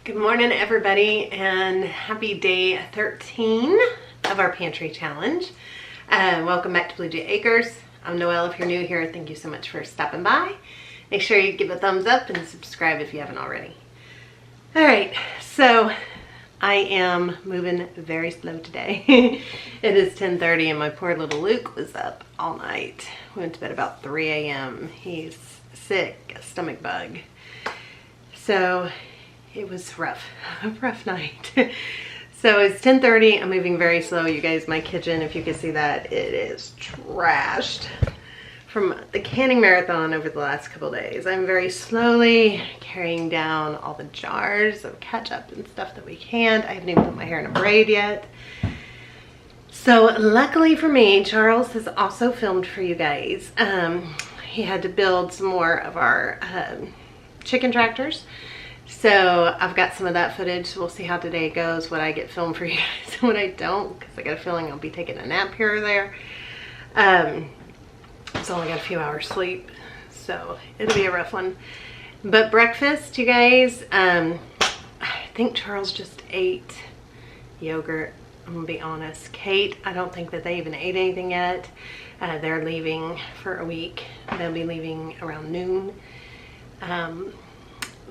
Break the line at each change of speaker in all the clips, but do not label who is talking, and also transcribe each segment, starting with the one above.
Good morning, everybody, and happy day 13 of our pantry challenge. Welcome back to Blue Jay Acres. I'm Noelle. If you're new here, thank you so much for stopping by. Make sure you give a thumbs up and subscribe if you haven't already. All right, so I am moving very slow today. It is 10:30 and my poor little Luke was up all night. We went to bed about 3 a.m. He's sick, a stomach bug. So it was rough, a rough night. So it's 10:30, I'm moving very slow. You guys, my kitchen, if you can see that, it is trashed from the canning marathon over the last couple days. I'm very slowly carrying down all the jars of ketchup and stuff that we can't. I haven't even put my hair in a braid yet. So luckily for me, Charles has also filmed for you guys. He had to build some more of our chicken tractors. So I've got some of that footage, so we'll see how today goes, what I get filmed for you guys and what I don't, because I got a feeling I'll be taking a nap here or there. It's only got a few hours sleep, so it'll be a rough one. But breakfast, you guys, I think Charles just ate yogurt, I'm gonna be honest. Kate, I don't think that they even ate anything yet. They're leaving for a week. They'll be leaving around noon.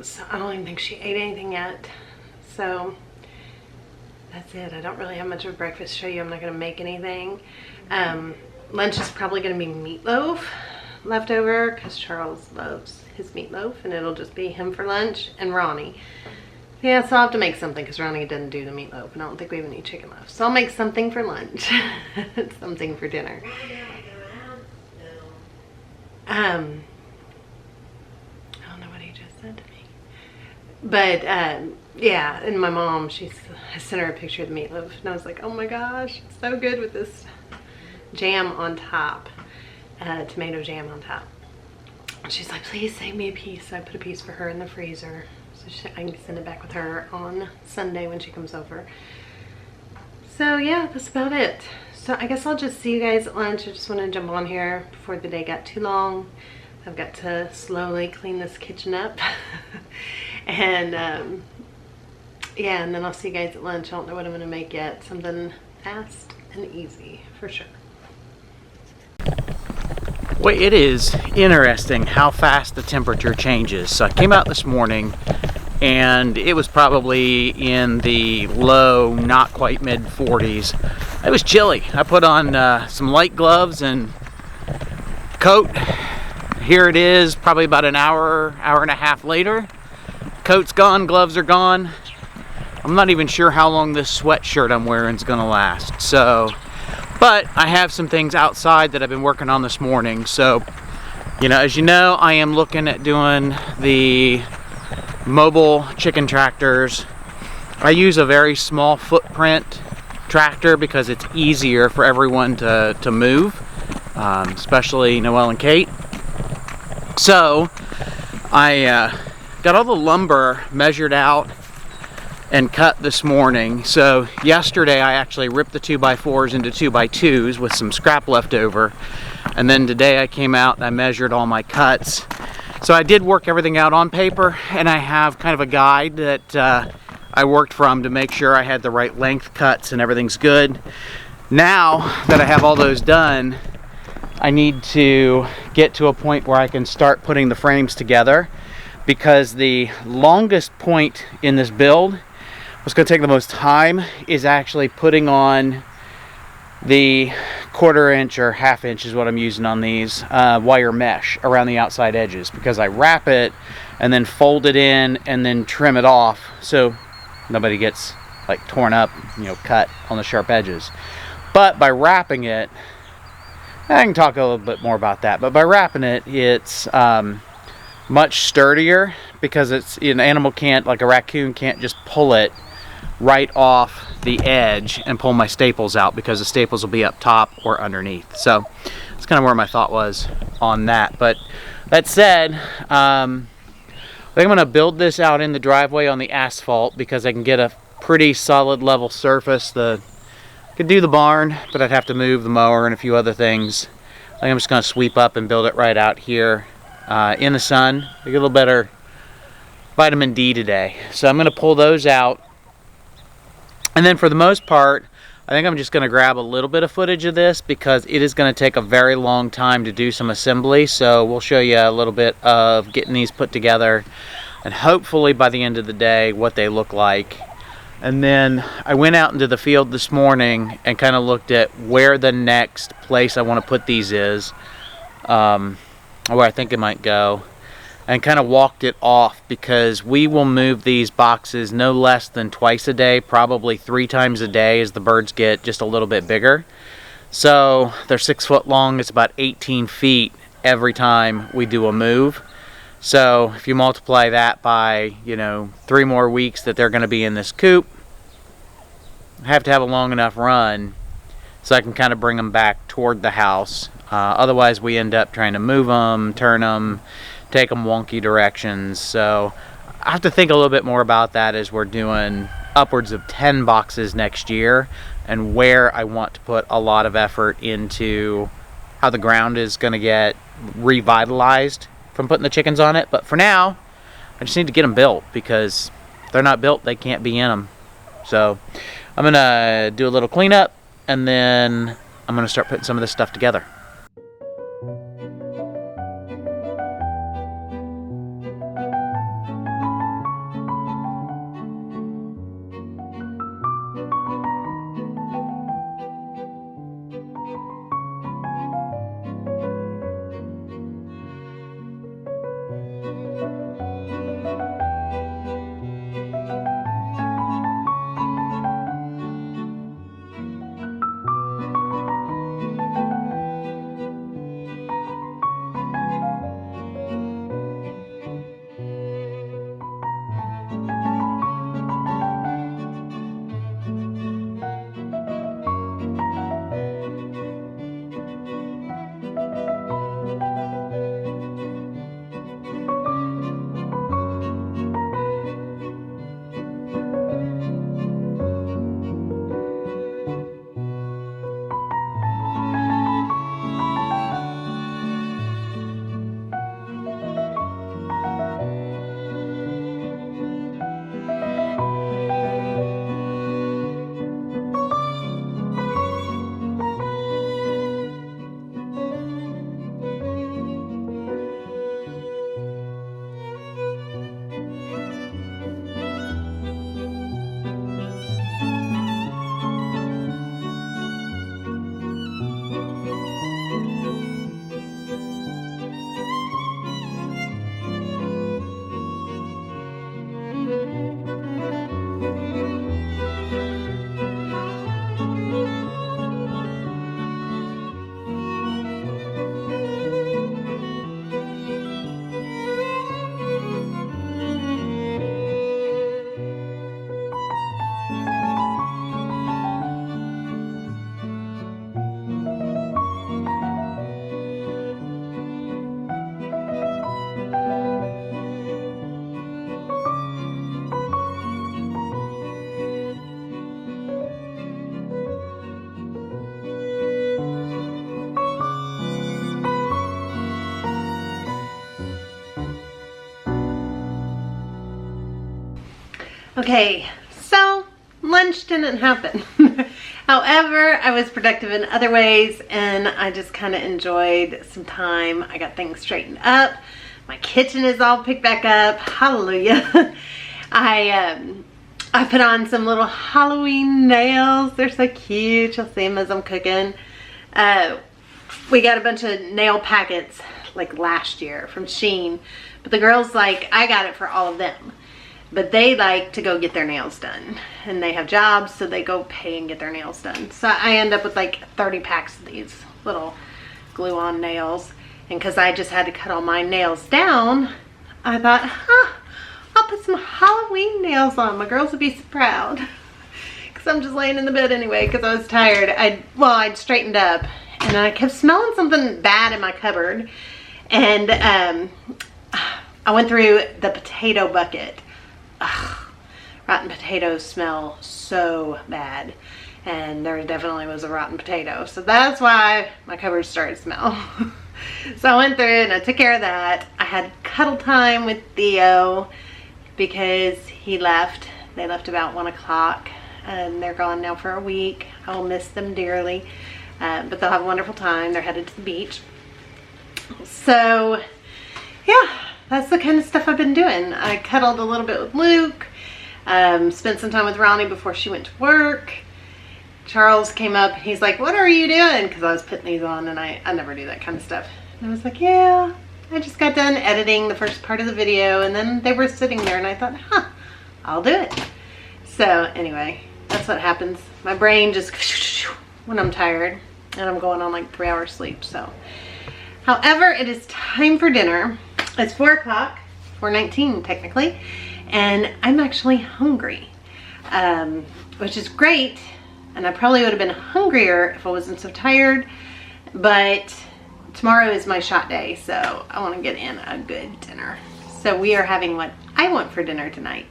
So I don't even think she ate anything yet. So that's it. I don't really have much of a breakfast to show you. I'm not going to make anything. Lunch is probably going to be meatloaf left over because Charles loves his meatloaf, and it'll just be him for lunch and Ronnie. Yeah, so I'll have to make something because Ronnie didn't do the meatloaf, and I don't think we have any chicken left. So I'll make something for lunch, something for dinner. I don't know what he just said to me. But yeah, and my mom, I sent her a picture of the meatloaf, and I was like, oh my gosh, it's so good with this jam on top, tomato jam on top. And she's like, please save me a piece. So I put a piece for her in the freezer, so I can send it back with her on Sunday when she comes over. So yeah, that's about it. So I guess I'll just see you guys at lunch. I just want to jump on here before the day got too long. I've got to slowly clean this kitchen up. And yeah, and then I'll see you guys at lunch. I don't know what I'm gonna make yet. Something fast and easy for sure.
Well, it is interesting how fast the temperature changes. So I came out this morning and it was probably in the low, not quite mid 40s. It was chilly. I put on some light gloves and coat. Here it is, probably about an hour and a half later. Coat's gone, gloves are gone. I'm not even sure how long this sweatshirt I'm wearing is gonna last. So, but I have some things outside that I've been working on this morning. So, you know, as you know, I am looking at doing the mobile chicken tractors. I use a very small footprint tractor because it's easier for everyone to move, especially Noelle and Kate. So, I got all the lumber measured out and cut this morning. So yesterday I actually ripped the 2x4s into 2x2s with some scrap left over, and then today I came out and I measured all my cuts. So I did work everything out on paper, and I have kind of a guide that I worked from to make sure I had the right length cuts and everything's good. Now that I have all those done, I need to get to a point where I can start putting the frames together, because the longest point in this build, what's going to take the most time, is actually putting on the 1/4 inch or 1/2 inch is what I'm using on these wire mesh around the outside edges, because I wrap it and then fold it in and then trim it off so nobody gets like torn up, you know, cut on the sharp edges. But by wrapping it, I can talk a little bit more about that, but by wrapping it, it's much sturdier, because it's an animal can't, like a raccoon can't just pull it right off the edge and pull my staples out, because the staples will be up top or underneath. So that's kind of where my thought was on that. But that said, I think I'm going to build this out in the driveway on the asphalt, because I can get a pretty solid level surface. I could do the barn, but I'd have to move the mower and a few other things. I think I'm just going to sweep up and build it right out here in the sun. Get a little better vitamin D today. So I'm going to pull those out. And then for the most part, I think I'm just going to grab a little bit of footage of this because it is going to take a very long time to do some assembly. So we'll show you a little bit of getting these put together, and hopefully by the end of the day what they look like. And then I went out into the field this morning and kind of looked at where the next place I want to put these is, where I think it might go, and kind of walked it off, because we will move these boxes no less than twice a day, probably 3 times a day as the birds get just a little bit bigger. So they're 6 foot long. It's about 18 feet every time we do a move. So if you multiply that by, 3 more weeks that they're going to be in this coop, I have to have a long enough run so I can kind of bring them back toward the house. Otherwise we end up trying to move them, turn them, take them wonky directions. So I have to think a little bit more about that as we're doing upwards of 10 boxes next year, and where I want to put a lot of effort into how the ground is going to get revitalized from putting the chickens on it. But for now, I just need to get them built, because if they're not built, they can't be in them. So I'm going to do a little cleanup, and then I'm going to start putting some of this stuff together.
Okay, so lunch didn't happen. However, I was productive in other ways, and I just kind of enjoyed some time. I got things straightened up. My kitchen is all picked back up. Hallelujah. I put on some little Halloween nails. They're so cute. You'll see them as I'm cooking. We got a bunch of nail packets like last year from Shein, but the girls I got it for all of them. But they like to go get their nails done, and they have jobs, so they go pay and get their nails done. So I end up with 30 packs of these little glue-on nails. And because I just had to cut all my nails down, I thought, I'll put some Halloween nails on. My girls would be so proud. Because I'm just laying in the bed anyway because I was tired. I'd straightened up, and then I kept smelling something bad in my cupboard. And I went through the potato bucket. Ugh, rotten potatoes smell so bad, and there definitely was a rotten potato, so that's why my cupboard started to smell. So I went through and I took care of that. I had cuddle time with Theo, because he left. They left about 1 o'clock and they're gone now for a week. I will miss them dearly, but they'll have a wonderful time. They're headed to the beach. So yeah, that's the kind of stuff I've been doing. I cuddled a little bit with Luke, spent some time with Ronnie before she went to work. Charles came up, he's like, what are you doing? Because I was putting these on, and I never do that kind of stuff. And I was like, yeah, I just got done editing the first part of the video, and then they were sitting there, and I thought, I'll do it. So anyway, that's what happens. My brain just, when I'm tired, and I'm going on like 3 hours sleep. So however, it is time for dinner. It's 4 o'clock, 4:19 technically, and I'm actually hungry, which is great. And I probably would have been hungrier if I wasn't so tired, but tomorrow is my shot day, so I want to get in a good dinner. So we are having what I want for dinner tonight.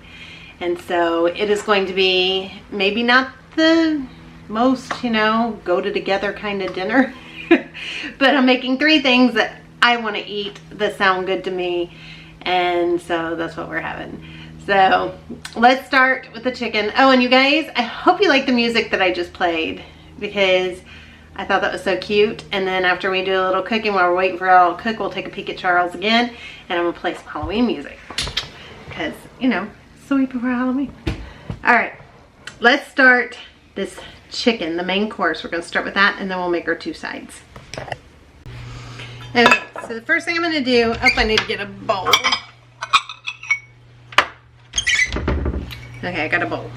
And so it is going to be maybe not the most, go to together kind of dinner, but I'm making 3 things that I want to eat that sound good to me. And so that's what we're having. So let's start with the chicken. Oh, and you guys, I hope you like the music that I just played, because I thought that was so cute. And then after we do a little cooking, while we're waiting for it all to cook, we'll take a peek at Charles again, and I'm gonna play some Halloween music, because, it's the week before Halloween. All right, let's start this chicken, the main course. We're gonna start with that, and then we'll make our 2 sides. Okay, so the first thing I'm gonna do, I need to get a bowl. Okay, I got a bowl.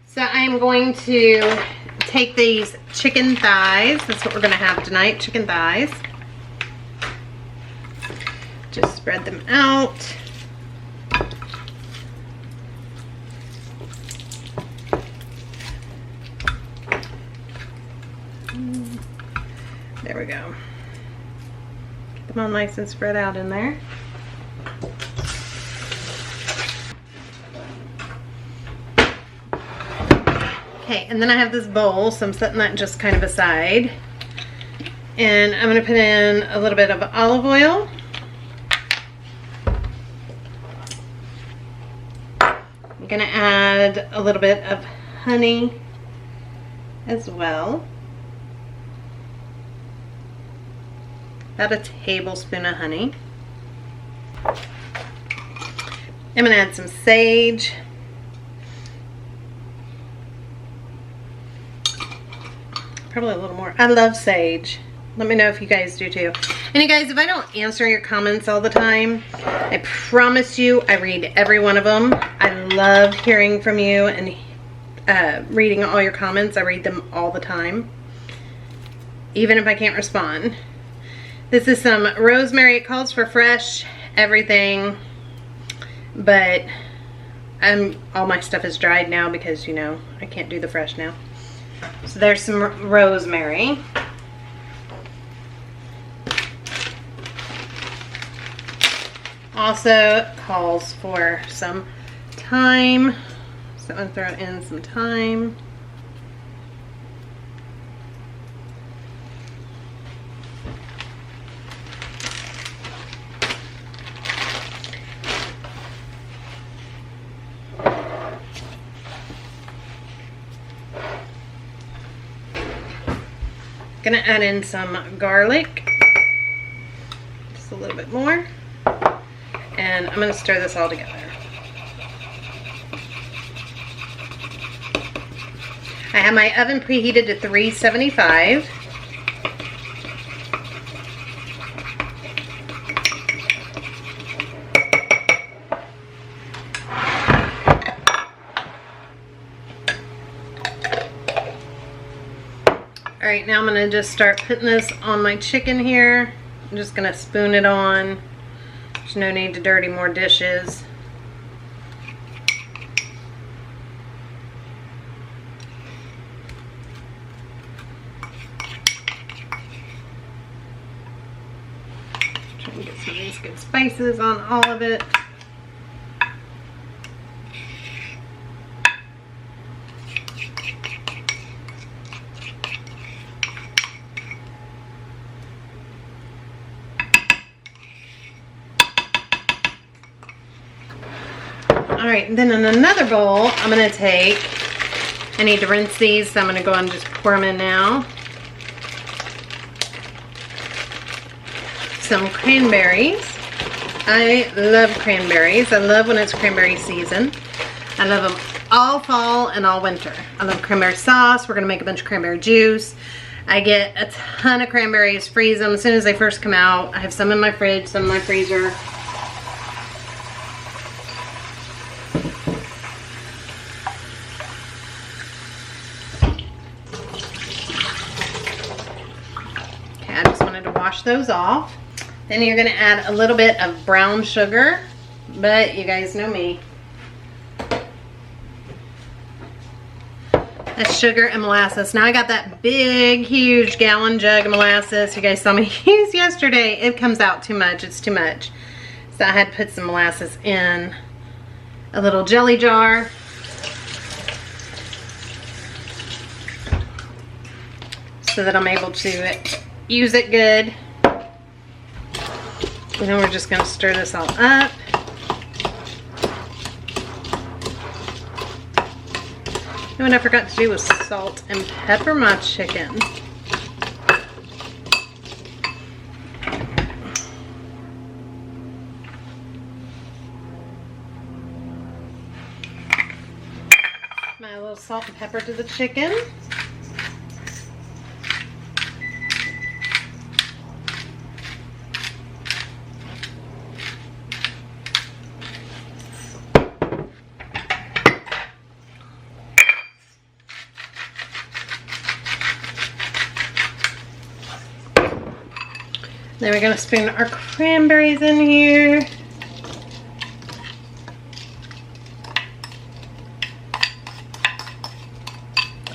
So I am going to take these chicken thighs. That's what we're gonna have tonight, chicken thighs. Just spread them out. There we go. Get them all nice and spread out in there. Okay, and then I have this bowl, so I'm setting that just kind of aside. And I'm gonna put in a little bit of olive oil. I'm gonna add a little bit of honey as well. About a tablespoon of honey. I'm gonna add some sage. Probably a little more. I love sage. Let me know if you guys do too. And you guys, if I don't answer your comments all the time, I promise you I read every one of them. I love hearing from you and reading all your comments. I read them all the time, even if I can't respond. This is some rosemary. It calls for fresh everything, but all my stuff is dried now because, I can't do the fresh now. So there's some rosemary. Also calls for some thyme. So I'm gonna throw in some thyme. Gonna add in some garlic, just a little bit more, and I'm gonna stir this all together. I have my oven preheated to 375. Alright, now I'm going to just start putting this on my chicken here. I'm just going to spoon it on. There's no need to dirty more dishes. Try and get some of these good spices on all of it. right, then in another bowl, I'm gonna take, I need to rinse these, so I'm gonna go and just pour them in now. Some cranberries. I love cranberries. I love when it's cranberry season. I love them all fall and all winter. I love cranberry sauce. We're gonna make a bunch of cranberry juice. I get a ton of cranberries, freeze them as soon as they first come out. I have some in my fridge, some in my freezer. Okay, I just wanted to wash those off. Then you're gonna add a little bit of brown sugar, but you guys know me. That's sugar and molasses. Now I got that big, huge gallon jug of molasses you guys saw me use yesterday. It comes out too much, it's too much. So I had to put some molasses in a little jelly jar. So that I'm able to use it good. And then we're just gonna stir this all up. And what I forgot to do was salt and pepper my chicken. My little salt and pepper to the chicken. Then we're going to spoon our cranberries in here.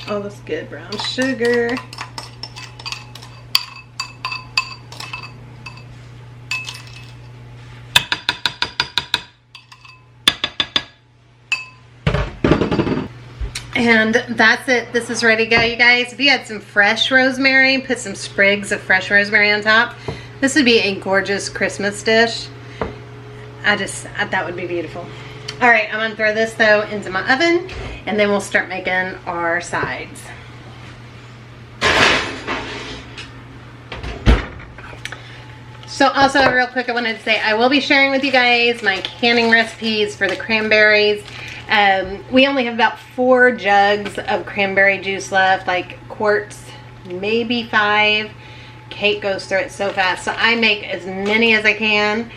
All this good brown sugar. And that's it. This is ready to go, you guys. If you had some fresh rosemary, put some sprigs of fresh rosemary on top. This would be a gorgeous Christmas dish. That would be beautiful. All right, I'm gonna throw this though into my oven, and then we'll start making our sides. So also real quick, I wanted to say I will be sharing with you guys my canning recipes for the cranberries. We only have about 4 jugs of cranberry juice left, like quarts, maybe 5. Kate goes through it so fast, so I make as many as I can.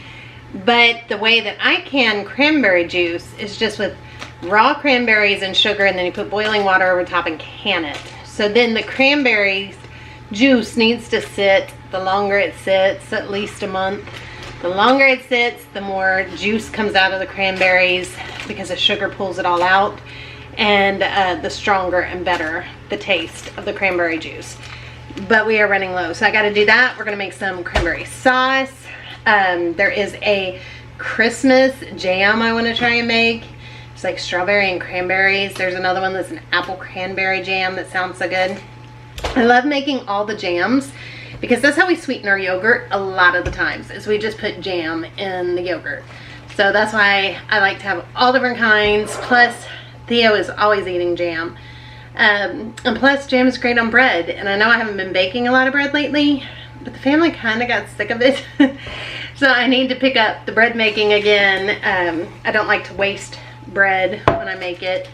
But the way that I can cranberry juice is just with raw cranberries and sugar, and then you put boiling water over top and can it. So then the cranberry juice needs to sit. The longer it sits, at least a month. The longer it sits, the more juice comes out of the cranberries because the sugar pulls it all out, and the stronger and better the taste of the cranberry juice. But we are running low, so I got to do that. We're going to make some cranberry sauce. There is a Christmas jam I want to try and make. It's like strawberry and cranberries. There's another one that's an apple cranberry jam that sounds so good. I love making all the jams because that's how we sweeten our yogurt a lot of the times, is we just put jam in the yogurt. So that's why I like to have all different kinds. Plus, Theo is always eating jam. And plus, jam is great on bread. And I know I haven't been baking a lot of bread lately, but the family kind of got sick of it. So I need to pick up the bread making again. I don't like to waste bread when I make it.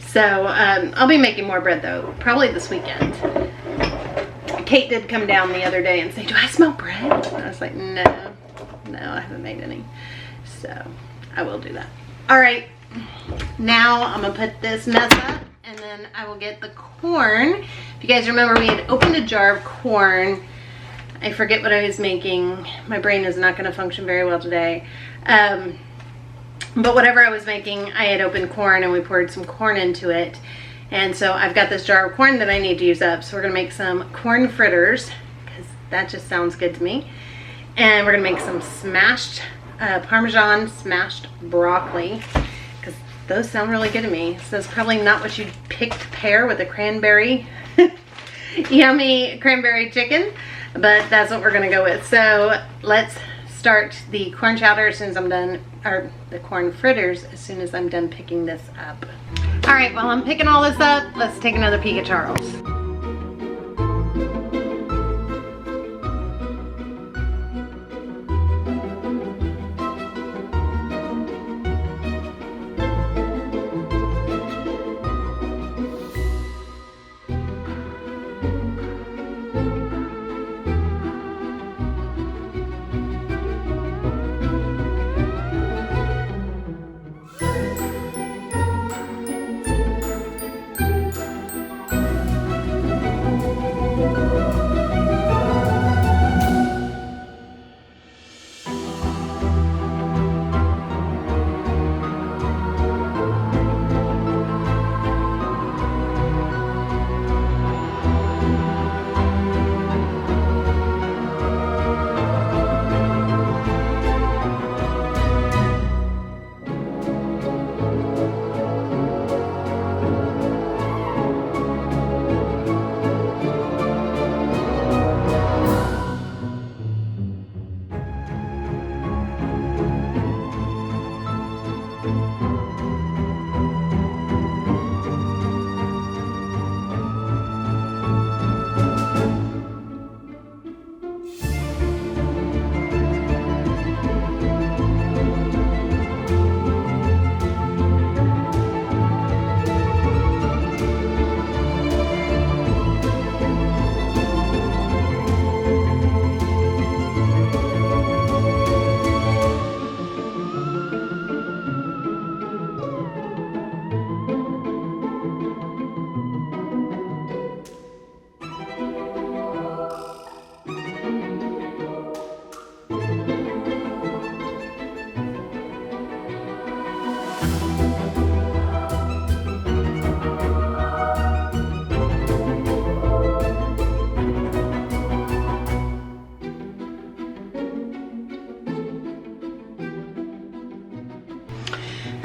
So I'll be making more bread though, probably this weekend. Kate did come down the other day and say, "Do I smell bread?" And I was like, no, I haven't made any. So I will do that. All right, now I'm gonna put this mess up, and then I will get the corn. If you guys remember, we had opened a jar of corn. I forget what I was making. My brain is not gonna function very well today. But whatever I was making, I had opened corn and we poured some corn into it. And so I've got this jar of corn that I need to use up. So we're gonna make some corn fritters, because that just sounds good to me. And we're gonna make some smashed Parmesan smashed broccoli, because those sound really good to me. So it's probably not what you'd pick to pair with a cranberry, yummy cranberry chicken, but that's what we're gonna go with. So let's start the corn chowder as soon as I'm done or the corn fritters as soon as I'm done picking this up. All right, while I'm picking all this up, let's take another peek at Charles.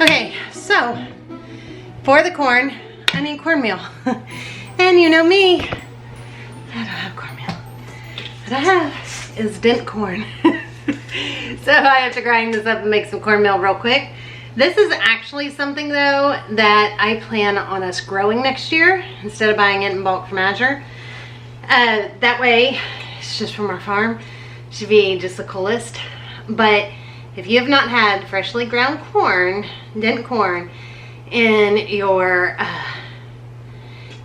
Okay, so for the corn, I need cornmeal. And you know me, I don't have cornmeal. What I have is dent corn. So I have to grind this up and make some cornmeal real quick. This is actually something though that I plan on us growing next year instead of buying it in bulk from Azure. That way, it's just from our farm. Should be just the coolest. But if you have not had freshly ground corn, dent corn, in your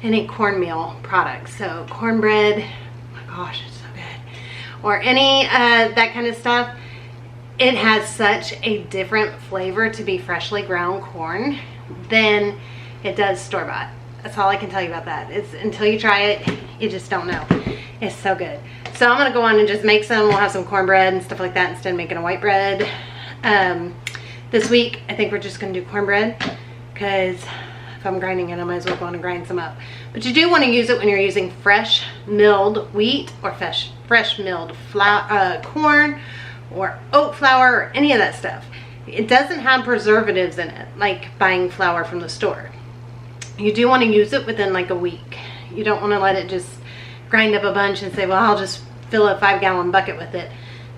any cornmeal products, so cornbread, oh my gosh, it's so good, or any that kind of stuff, it has such a different flavor to be freshly ground corn than it does store-bought. That's all I can tell you about that. It's until you try it, you just don't know. It's so good. So I'm gonna go on and just make some. We'll have some cornbread and stuff like that instead of making a white bread. This week, I think we're just gonna do cornbread because if I'm grinding it, I might as well go on and grind some up. But you do want to use it when you're using fresh milled wheat or fresh milled flour, corn or oat flour or any of that stuff. It doesn't have preservatives in it like buying flour from the store. You do want to use it within like a week. You don't want to let it just grind up a bunch and say, well, I'll just fill a 5-gallon bucket with it.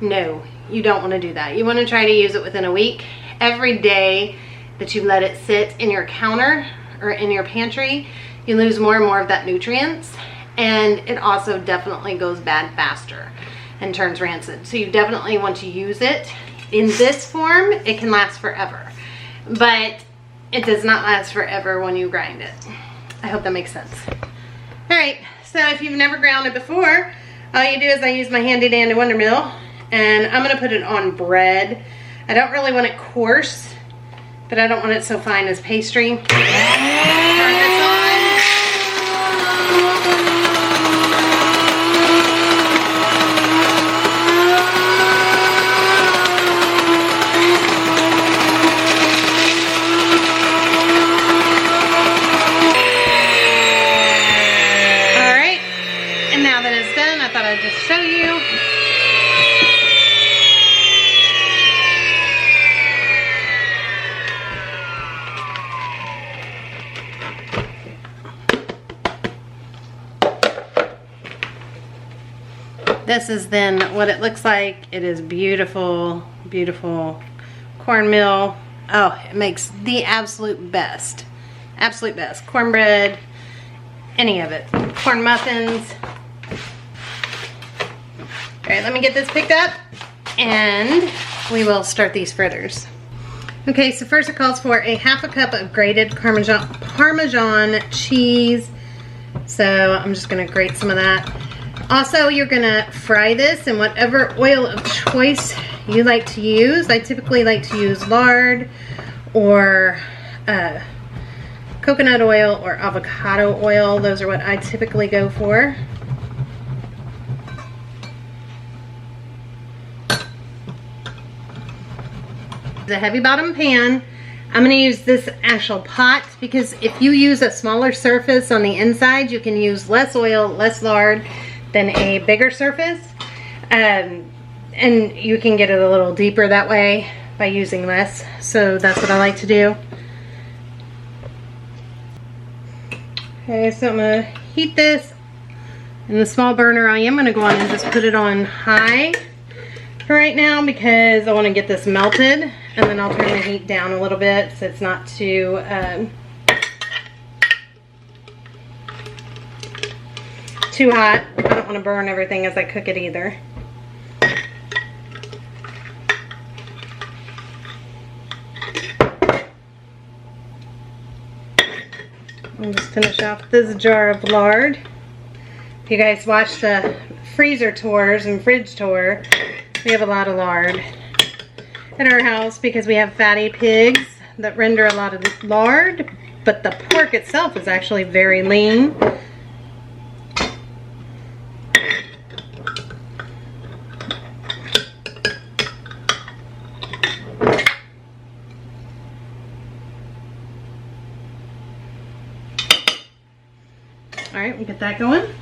No, you don't want to do that. You want to try to use it within a week. Every day that you let it sit in your counter or in your pantry, you lose more and more of that nutrients, and it also definitely goes bad faster and turns rancid. So you definitely want to use it in this form. It can last forever, but it does not last forever when you grind it. I hope that makes sense. All right, so if you've never ground it before, all you do is I use my handy dandy Wonder Mill, and I'm gonna put it on bread. I don't really want it coarse, but I don't want it so fine as pastry. Turn this on. All right, and now that it's done, I thought I'd just show you. This is then what it looks like. It is beautiful, beautiful cornmeal. Oh, it makes the absolute best. Absolute best. Cornbread, any of it. Corn muffins. All right, let me get this picked up and we will start these fritters. Okay, so first it calls for a half a cup of grated Parmesan cheese. So I'm just gonna grate some of that. Also, you're gonna fry this in whatever oil of choice you like to use. I typically like to use lard or coconut oil or avocado oil. Those are what I typically go for. The heavy bottom pan. I'm going to use this actual pot because if you use a smaller surface on the inside, you can use less oil, less lard than a bigger surface. And you can get it a little deeper that way by using less. So that's what I like to do. Okay, so I'm going to heat this in the small burner. I am going to go on and just put it on high for right now because I want to get this melted, and then I'll turn the heat down a little bit so it's not too too hot. I don't want to burn everything as I cook it either. I'll just finish off this jar of lard. If you guys watch the freezer tours and fridge tour, we have a lot of lard at our house because we have fatty pigs that render a lot of lard, but the pork itself is actually very lean. Alright, we'll get that going.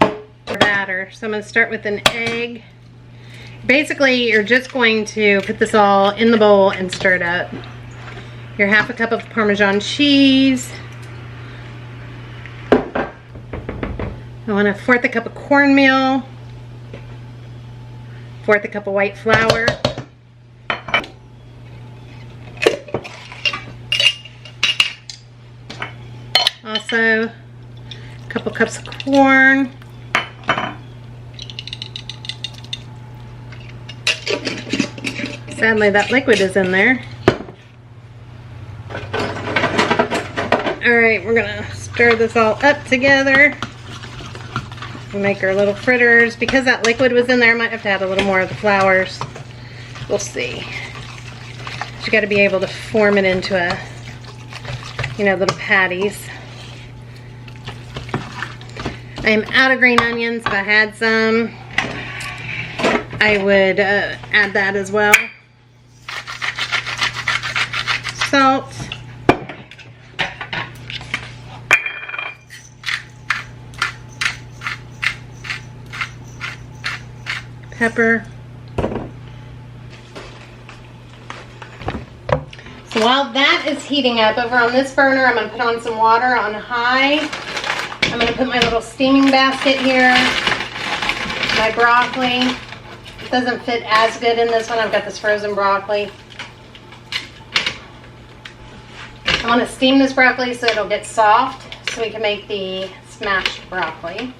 Batter. So I'm going to start with an egg. Basically, you're just going to put this all in the bowl and stir it up. Your half a cup of Parmesan cheese. I want a fourth a cup of cornmeal. Fourth a cup of white flour. Also, a couple cups of corn. Sadly, that liquid is in there. Alright, we're gonna stir this all up together. We'll make our little fritters. Because that liquid was in there, I might have to add a little more of the flours. We'll see. You gotta be able to form it into a, little patties. I am out of green onions. If I had some, I would add that as well. Salt. Pepper. So while that is heating up, over on this burner, I'm going to put on some water on high. I'm going to put my little steaming basket here. My broccoli. It doesn't fit as good in this one. I've got this frozen broccoli. I want to steam this broccoli so it'll get soft so we can make the smashed broccoli.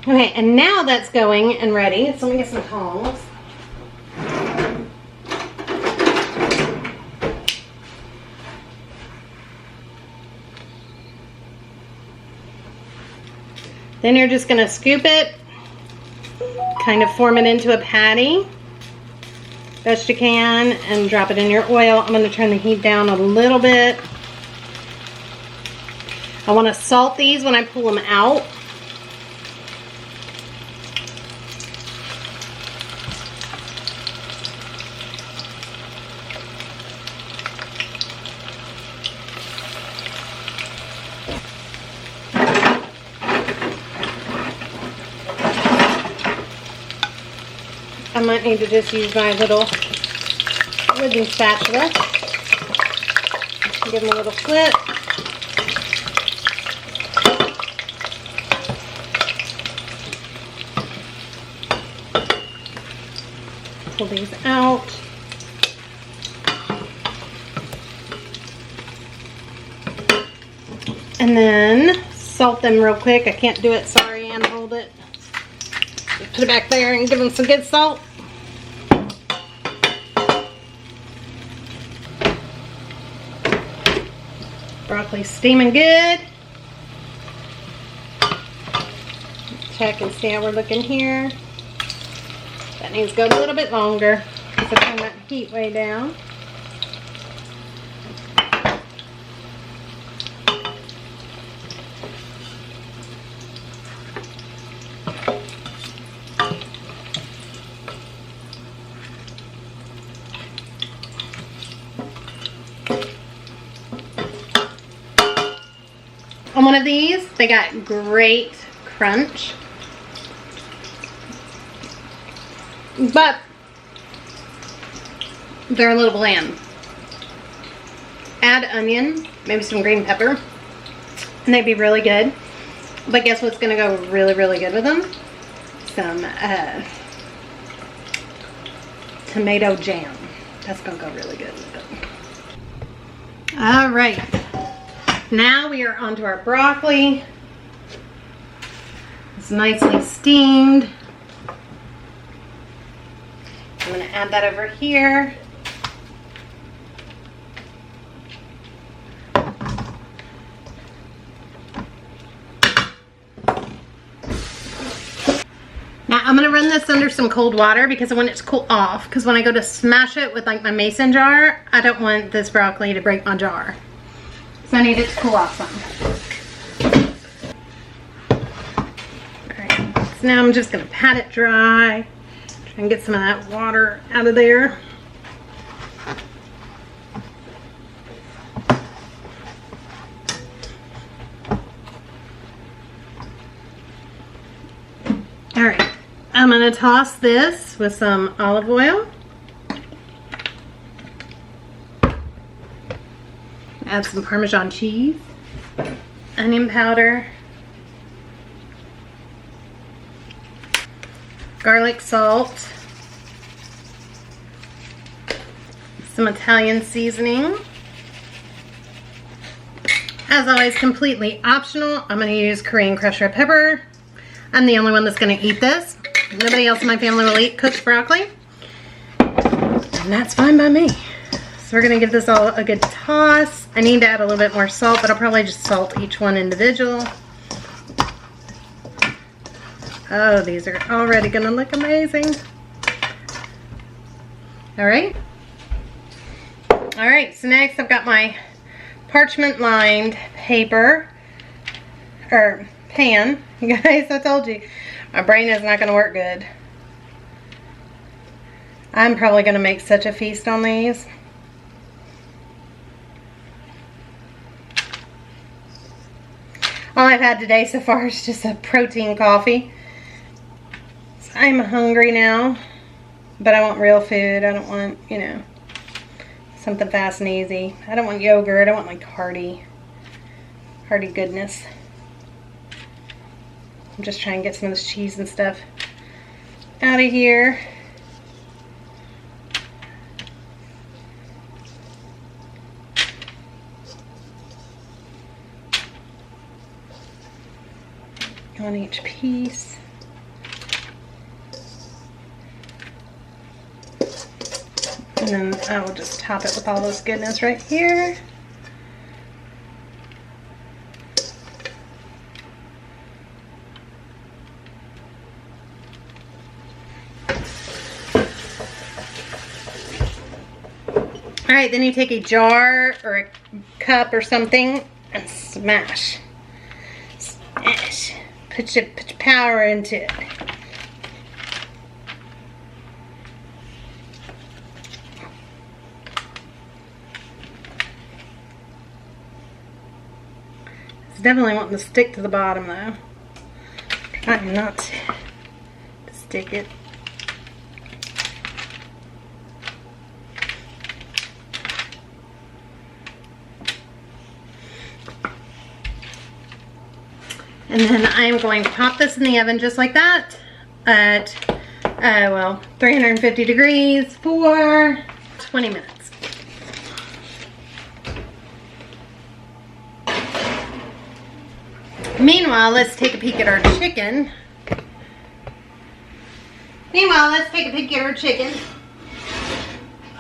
Okay, and now that's going and ready. So let me get some tongs. Then you're just going to scoop it, kind of form it into a patty, best you can, and drop it in your oil. I'm going to turn the heat down a little bit. I want to salt these when I pull them out. I might need to just use my little wooden spatula. Give them a little flip. Pull these out. And then salt them real quick. I can't do it, sorry, and hold it. Put it back there and give them some good salt. Broccoli steaming good. Check and see how we're looking here. That needs to go a little bit longer because I turn that heat way down. On one of these, they got great crunch, but they're a little bland. Add onion, maybe some green pepper, and they'd be really good. But guess what's gonna go really, really good with them? Some tomato jam. That's gonna go really good with it. All right. Now we are onto our broccoli. It's nicely steamed. I'm going to add that over here. Now I'm going to run this under some cold water because I want it to cool off. Because when I go to smash it with like my mason jar, I don't want this broccoli to break my jar. So I need it to cool off some. Alright, so now I'm just going to pat it dry. Try and get some of that water out of there. Alright, I'm going to toss this with some olive oil. Add some Parmesan cheese, onion powder, garlic salt, some Italian seasoning. As always, completely optional. I'm going to use Korean crushed red pepper. I'm the only one that's going to eat this. Nobody else in my family will eat cooked broccoli. And that's fine by me. So we're going to give this all a good toss. I need to add a little bit more salt, but I'll probably just salt each one individual. Oh, these are already going to look amazing. Alright. Alright, so next I've got my parchment lined paper, or pan. You guys, I told you, my brain is not going to work good. I'm probably going to make such a feast on these. All I've had today so far is just a protein coffee. So I'm hungry now, but I want real food. I don't want, you know, something fast and easy. I don't want yogurt. I want like hearty goodness. I'm just trying to get some of this cheese and stuff out of here. On each piece. And then I will just top it with all this goodness right here. Alright, then you take a jar or a cup or something and smash. Smash. Put your power into it. It's definitely wanting to stick to the bottom though. Trying not to stick it. And then I'm going to pop this in the oven just like that at well, 350 degrees for 20 minutes. Meanwhile, let's take a peek at our chicken.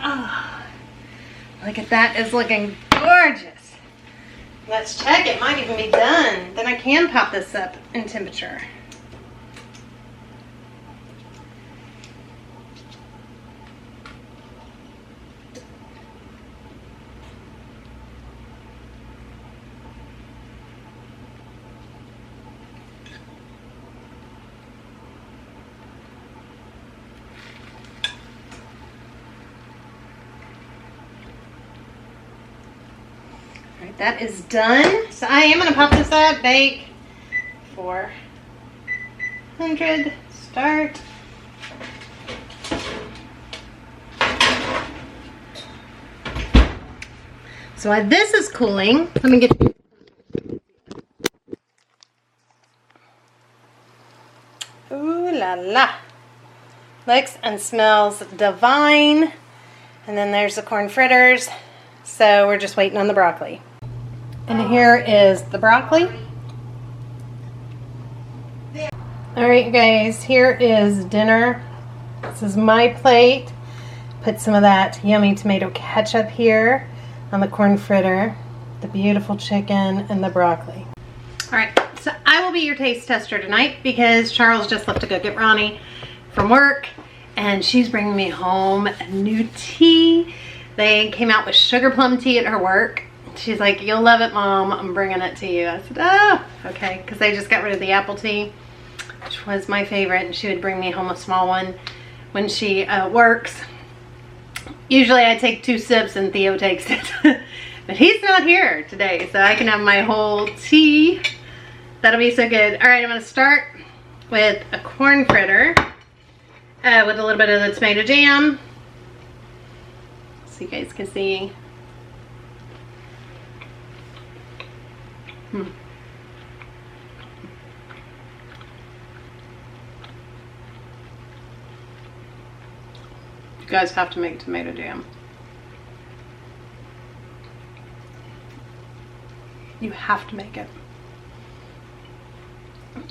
Oh, look at that, it's looking gorgeous. Let's check, it might even be done. Then I can pop this up in temperature. Alright, that is done. So I am going to pop this up, bake 400, start. So while this is cooling, let me get... Ooh la la. Looks and smells divine. And then there's the corn fritters. So we're just waiting on the broccoli. And here is the broccoli. Alright, you guys, here is dinner. This is my plate. Put some of that yummy tomato ketchup here on the corn fritter, the beautiful chicken, and the broccoli. Alright, so I will be your taste tester tonight because Charles just left to go get Ronnie from work, and she's bringing me home a new tea. They came out with sugar plum tea at her work. She's like, "You'll love it, Mom. I'm bringing it to you." I said, "Oh, okay," because they just got rid of the apple tea, which was my favorite, and she would bring me home a small one when she works. Usually I take 2 sips and Theo takes it, but he's not here today, so I can have my whole tea. That'll be so good. All right, I'm going to start with a corn fritter with a little bit of the tomato jam, so you guys can see. You guys have to make tomato jam. You have to make it.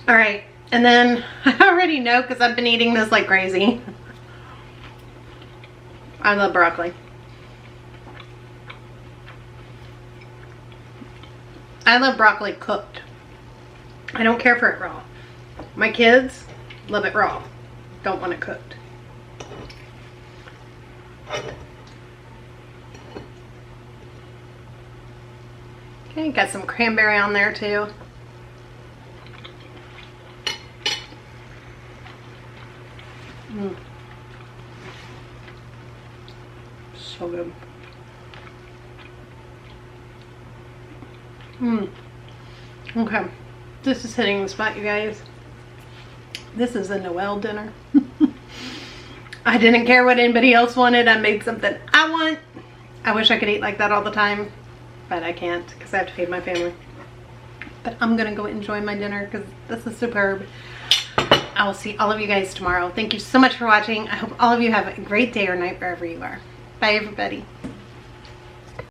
All right, and then I already know because I've been eating this like crazy. I love broccoli. I love broccoli cooked. I don't care for it raw. My kids love it raw. Don't want it cooked. Okay, got some cranberry on there too. So good. Okay, this is hitting the spot, you guys. This is a Noel dinner. I didn't care what anybody else wanted. I made something I want. I wish I could eat like that all the time, but I can't because I have to feed my family. But I'm gonna go enjoy my dinner because this is superb. I will see all of you guys tomorrow. Thank you so much for watching. I hope all of you have a great day or night wherever you are. Bye, everybody.